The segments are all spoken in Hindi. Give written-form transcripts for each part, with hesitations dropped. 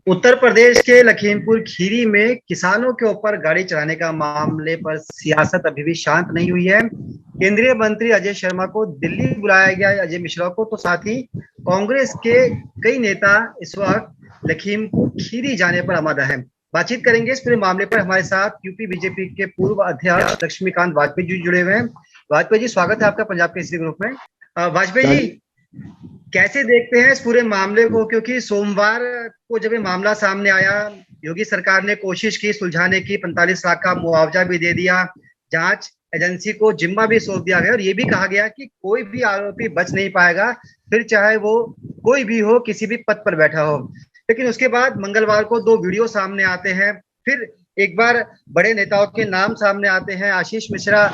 उत्तर प्रदेश के लखीमपुर खीरी में किसानों के ऊपर गाड़ी चलाने का मामले पर सियासत अभी भी शांत नहीं हुई है। केंद्रीय मंत्री अजय शर्मा को दिल्ली बुलाया गया है, अजय मिश्रा को, तो साथ ही कांग्रेस के कई नेता इस वक्त लखीमपुर खीरी जाने पर आमादा है। बातचीत करेंगे इस पूरे मामले पर। हमारे साथ यूपी बीजेपी के पूर्व अध्यक्ष लक्ष्मीकांत वाजपेयी जी जुड़े हुए हैं। वाजपेयी जी, स्वागत है आपका पंजाब केसरी ग्रुप में। वाजपेयी जी, कैसे देखते हैं इस पूरे मामले को? क्योंकि सोमवार को जब ये मामला सामने आया, योगी सरकार ने कोशिश की सुलझाने की, 45 लाख का मुआवजा भी दे दिया, जांच एजेंसी को जिम्मा भी सौंप दिया गया और ये भी कहा गया कि कोई भी आरोपी बच नहीं पाएगा, फिर चाहे वो कोई भी हो, किसी भी पद पर बैठा हो। लेकिन उसके बाद मंगलवार को दो वीडियो सामने आते हैं, फिर एक बार बड़े नेताओं के नाम सामने आते हैं, आशीष मिश्रा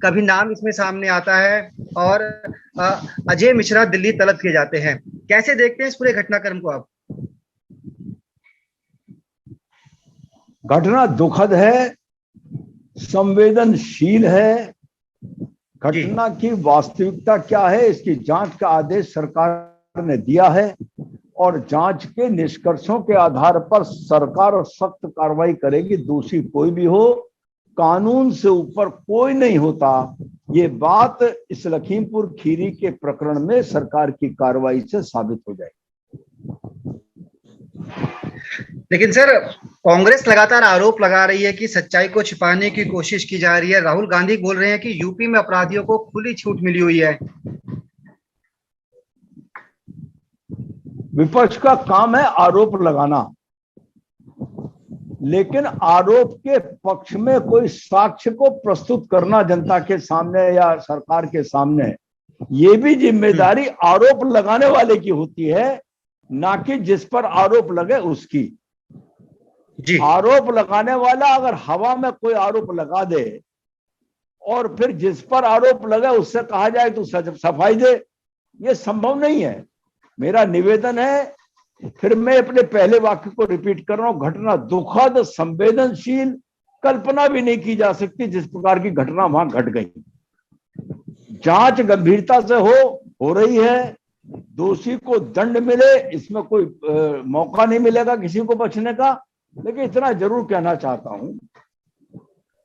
का भी नाम इसमें सामने आता है और अजय मिश्रा दिल्ली तलब किए जाते हैं। कैसे देखते हैं इस पूरे घटनाक्रम को आप? घटना दुखद है, संवेदनशील है। घटना की वास्तविकता क्या है, इसकी जांच का आदेश सरकार ने दिया है और जांच के निष्कर्षों के आधार पर सरकार सख्त कार्रवाई करेगी। दोषी कोई भी हो, कानून से ऊपर कोई नहीं होता। ये बात इस लखीमपुर खीरी के प्रकरण में सरकार की कार्रवाई से साबित हो जाएगी। लेकिन सर, कांग्रेस लगातार आरोप लगा रही है कि सच्चाई को छिपाने की कोशिश की जा रही है। राहुल गांधी बोल रहे हैं कि यूपी में अपराधियों को खुली छूट मिली हुई है। विपक्ष का काम है आरोप लगाना, लेकिन आरोप के पक्ष में कोई साक्ष्य को प्रस्तुत करना जनता के सामने या सरकार के सामने, ये भी जिम्मेदारी आरोप लगाने वाले की होती है, ना कि जिस पर आरोप लगे उसकी। जी। आरोप लगाने वाला अगर हवा में कोई आरोप लगा दे और फिर जिस पर आरोप लगे उससे कहा जाए तो सफाई दे, ये संभव नहीं है। मेरा निवेदन है, फिर मैं अपने पहले वाक्य को रिपीट कर रहा हूं, घटना दुखद, संवेदनशील, कल्पना भी नहीं की जा सकती जिस प्रकार की घटना वहां घट गई। जांच गंभीरता से हो रही है, दोषी को दंड मिले, इसमें कोई मौका नहीं मिलेगा किसी को बचने का। लेकिन इतना जरूर कहना चाहता हूं,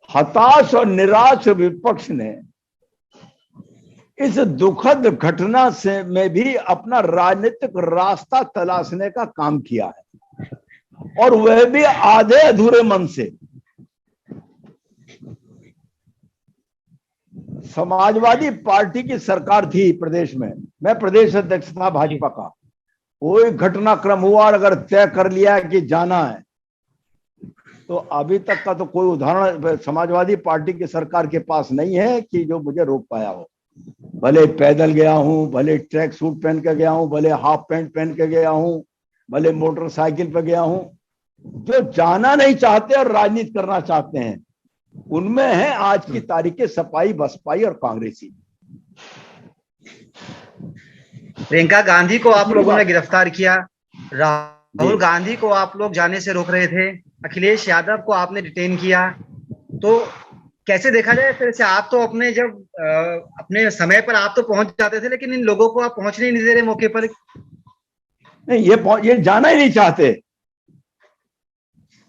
हताश और निराश विपक्ष ने इस दुखद घटना से में भी अपना राजनीतिक रास्ता तलाशने का काम किया है, और वह भी आधे अधूरे मन से। समाजवादी पार्टी की सरकार थी प्रदेश में, मैं प्रदेश अध्यक्ष था भाजपा का। कोई घटनाक्रम हुआ और अगर तय कर लिया कि जाना है, तो अभी तक का तो कोई उदाहरण समाजवादी पार्टी की सरकार के पास नहीं है कि जो मुझे रोक पाया हो। भले पैदल गया हूं, भले ट्रैक सूट पहन के गया हूं, भले हाफ पैंट पहन के गया हूं, भले मोटरसाइकिल पे गया हूं। जो जाना नहीं चाहते और राजनीति करना चाहते हैं, उनमें है आज की तारीख के सपाई, बसपाई और कांग्रेसी। प्रियंका गांधी को आप लोगों ने गिरफ्तार किया, राहुल गांधी को आप लोग जाने से रोक रहे थे, अखिलेश यादव को आपने डिटेन किया, तो कैसे देखा जाए फिर से? आप तो अपने जब अपने समय पर आप तो पहुंच जाते थे, लेकिन इन लोगों को आप पहुंचने नहीं दे रहे मौके पर। नहीं, ये जाना ही नहीं चाहते,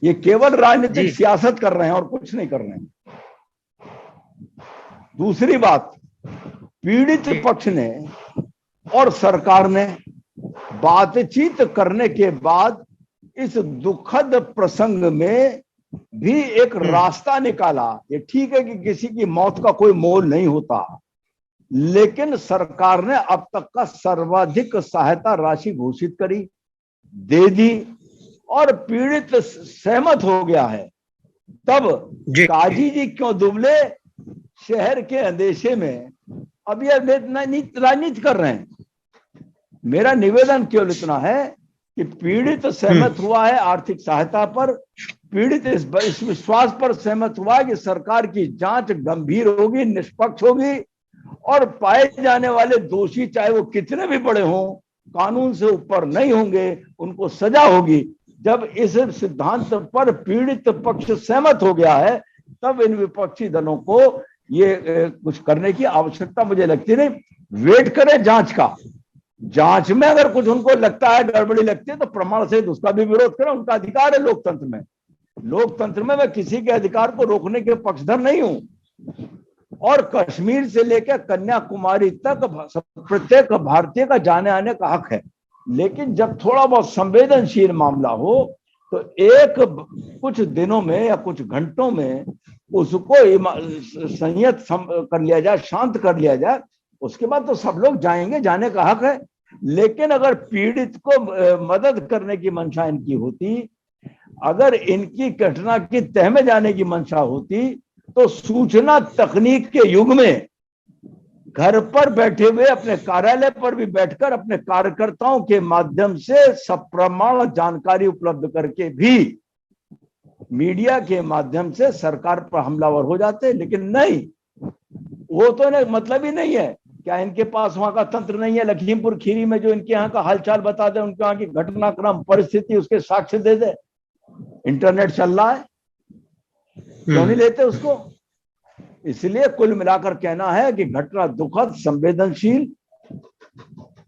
ये केवल राजनीतिक सियासत कर रहे हैं और कुछ नहीं कर रहे हैं। दूसरी बात, पीड़ित पक्ष ने और सरकार ने बातचीत करने के बाद इस दुखद प्रसंग में भी एक रास्ता निकाला। ये ठीक है कि किसी की मौत का कोई मोल नहीं होता, लेकिन सरकार ने अब तक का सर्वाधिक सहायता राशि घोषित करी, दे दी और पीड़ित सहमत हो गया है। तब काजी जी क्यों दुबले शहर के अंदेशे में अब ये राजनीति कर रहे हैं? मेरा निवेदन केवल इतना है कि पीड़ित सहमत हुआ है आर्थिक सहायता पर, पीड़ित इस विश्वास पर सहमत हुआ है कि सरकार की जांच गंभीर होगी, निष्पक्ष होगी और पाए जाने वाले दोषी, चाहे वो कितने भी बड़े हों, कानून से ऊपर नहीं होंगे, उनको सजा होगी। जब इस सिद्धांत पर पीड़ित पक्ष सहमत हो गया है, तब इन विपक्षी दलों को ये कुछ करने की आवश्यकता मुझे लगती नहीं। वेट करें जांच का, जांच में अगर कुछ उनको लगता है, गड़बड़ी लगती है, तो प्रमाण सहित उसका भी विरोध करें, उनका अधिकार है लोकतंत्र में। लोकतंत्र में मैं किसी के अधिकार को रोकने के पक्षधर नहीं हूं। और कश्मीर से लेकर कन्याकुमारी तक प्रत्येक भारतीय का जाने आने का हक है। लेकिन जब थोड़ा बहुत संवेदनशील मामला हो तो एक कुछ दिनों में या कुछ घंटों में उसको संयत कर लिया जाए, शांत कर लिया जाए, उसके बाद तो सब लोग जाएंगे, जाने का हक है। लेकिन अगर पीड़ित को मदद करने की मंशा इनकी होती, अगर इनकी घटना की तह में जाने की मंशा होती, तो सूचना तकनीक के युग में घर पर बैठे हुए अपने कार्यालय पर भी बैठकर अपने कार्यकर्ताओं के माध्यम से सप्रमाण जानकारी उपलब्ध करके भी मीडिया के माध्यम से सरकार पर हमलावर हो जाते। लेकिन नहीं, वो तो इन्हें मतलब ही नहीं है। क्या इनके पास वहां का तंत्र नहीं है? लखीमपुर खीरी में जो इनके यहाँ का हालचाल बता दे, उनके यहाँ की घटनाक्रम परिस्थिति उसके साक्ष्य दे दे। इंटरनेट चल रहा है, क्यों नहीं लेते उसको? इसलिए कुल मिलाकर कहना है कि घटना दुखद, संवेदनशील,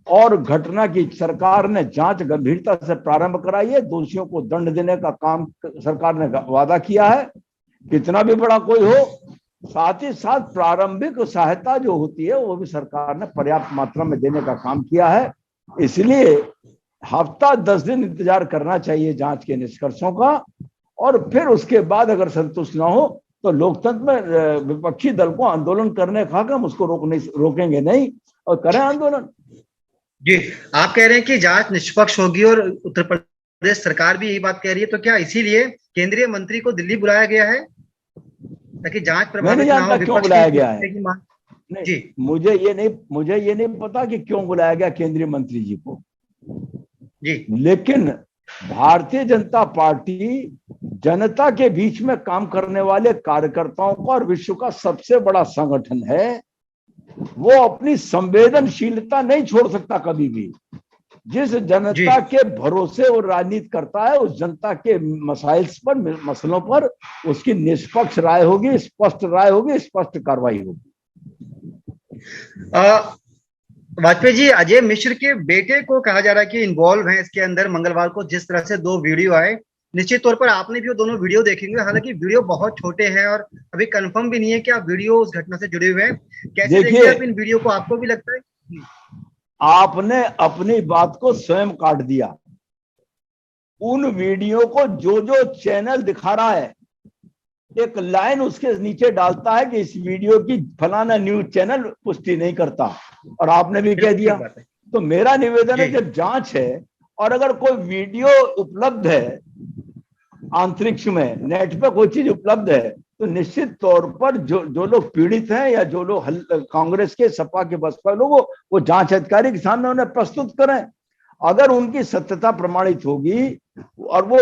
और घटना की सरकार ने जांच गंभीरता से प्रारंभ कराई है। दोषियों को दंड देने का काम सरकार ने वादा किया है, कितना भी बड़ा कोई हो। साथ ही साथ प्रारंभिक सहायता जो होती है वो भी सरकार ने पर्याप्त मात्रा में देने का काम किया है। इसलिए हफ्ता 10 दिन इंतजार करना चाहिए जांच के निष्कर्षों का, और फिर उसके बाद अगर संतुष्ट ना हो तो लोकतंत्र में विपक्षी दल को आंदोलन करने का हम उसको रोकेंगे नहीं, और करें आंदोलन। जी, आप कह रहे हैं कि जांच निष्पक्ष होगी और उत्तर प्रदेश सरकार भी यही बात कह रही है, तो क्या इसीलिए केंद्रीय मंत्री को दिल्ली बुलाया गया है ताकि जांच प्रभावित ना हो? क्यों बुलाया गया है? नहीं, जी, मुझे ये नहीं पता कि क्यों बुलाया गया केंद्रीय मंत्री जी को जी। लेकिन भारतीय जनता पार्टी जनता के बीच में काम करने वाले कार्यकर्ताओं का और विश्व का सबसे बड़ा संगठन है। वो अपनी संवेदनशीलता नहीं छोड़ सकता कभी भी। जिस जनता के भरोसे वो राजनीति करता है, उस जनता के मसलों पर उसकी निष्पक्ष राय होगी, स्पष्ट राय होगी, स्पष्ट कार्रवाई होगी। वाजपेयी जी, अजय मिश्र के बेटे को कहा जा रहा है कि इन्वॉल्व है इसके अंदर। मंगलवार को जिस तरह से 2 वीडियो आए, निश्चित तौर पर आपने भी वो दोनों वीडियो देखेंगे। हालांकि वीडियो बहुत छोटे हैं और अभी कंफर्म भी नहीं है कि आप वीडियो उस घटना से जुड़े हुए हैं। कैसे देखिए आप इन वीडियो को? आपको भी लगता है आपने अपनी बात को स्वयं काट दिया। उन वीडियो को जो चैनल दिखा रहा है, एक लाइन उसके नीचे डालता है कि इस वीडियो की फलाना न्यूज चैनल पुष्टि नहीं करता, और आपने भी कह दिया। तो मेरा निवेदन है, जब जांच है और अगर कोई वीडियो उपलब्ध है अंतरिक्ष में, नेट पे कोई चीज उपलब्ध है, तो निश्चित तौर पर जो लोग पीड़ित हैं या जो लोग कांग्रेस के, सपा के, बसपा लोग, वो जांच अधिकारी के सामने उन्हें प्रस्तुत करें। अगर उनकी सत्यता प्रमाणित होगी और वो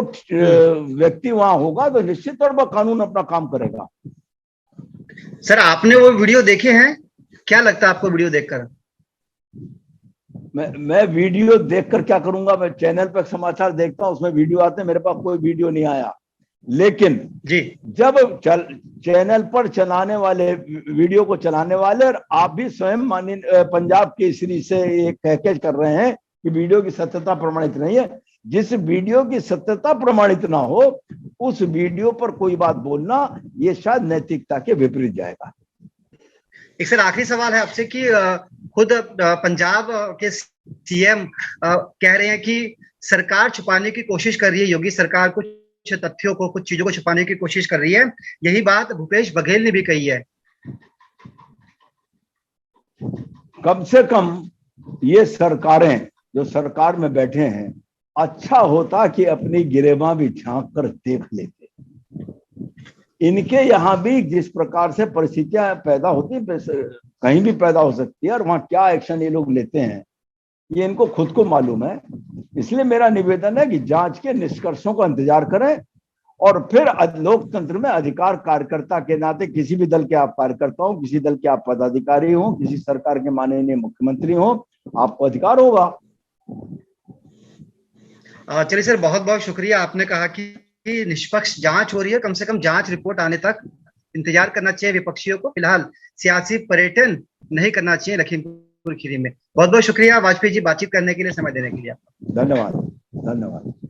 व्यक्ति वहां होगा तो निश्चित तौर पर कानून अपना काम करेगा। सर, आपने वो वीडियो देखे हैं? क्या लगता है आपको वीडियो देखकर? मैं वीडियो देखकर क्या करूंगा? मैं चैनल पर समाचार देखता हूं, उसमें वीडियो आते हैं, मेरे पास कोई वीडियो नहीं आया। लेकिन जी, जब चैनल पर चलाने वाले, वीडियो को चलाने वाले, और आप भी स्वयं माननीय पंजाब केसरी से एक कह कर रहे हैं कि वीडियो की सत्यता प्रमाणित नहीं है, जिस वीडियो की सत्यता प्रमाणित ना हो उस वीडियो पर कोई बात बोलना ये शायद नैतिकता के विपरीत जाएगा। एक सर आखिरी सवाल है आपसे कि खुद पंजाब के सीएम कह रहे हैं कि सरकार छुपाने की कोशिश कर रही है, योगी सरकार कुछ तथ्यों को, कुछ चीजों को छुपाने की कोशिश कर रही है। यही बात भूपेश बघेल ने भी कही है। कम से कम ये सरकारें जो सरकार में बैठे हैं, अच्छा होता कि अपनी गिरेबां भी झांक कर देख लेते। इनके यहाँ भी जिस प्रकार से परिस्थितियां पैदा होती, कहीं भी पैदा हो सकती है, और वहां क्या एक्शन ये लोग लेते हैं ये इनको खुद को मालूम है। इसलिए मेरा निवेदन है कि जांच के निष्कर्षों का इंतजार करें, और फिर लोकतंत्र में अधिकार, कार्यकर्ता के नाते, किसी भी दल के आप कार्यकर्ता हो, किसी दल के आप पदाधिकारी हो, किसी सरकार के माननीय मुख्यमंत्री हो, आपको अधिकार होगा। चलिए सर, बहुत बहुत शुक्रिया। आपने कहा कि निष्पक्ष जांच हो रही है, कम से कम जांच रिपोर्ट आने तक इंतजार करना चाहिए विपक्षियों को। फिलहाल सियासी पर्यटन नहीं करना चाहिए लखीमपुर खीरी में। बहुत बहुत शुक्रिया वाजपेयी जी बातचीत करने के लिए, समय देने के लिए। धन्यवाद। धन्यवाद।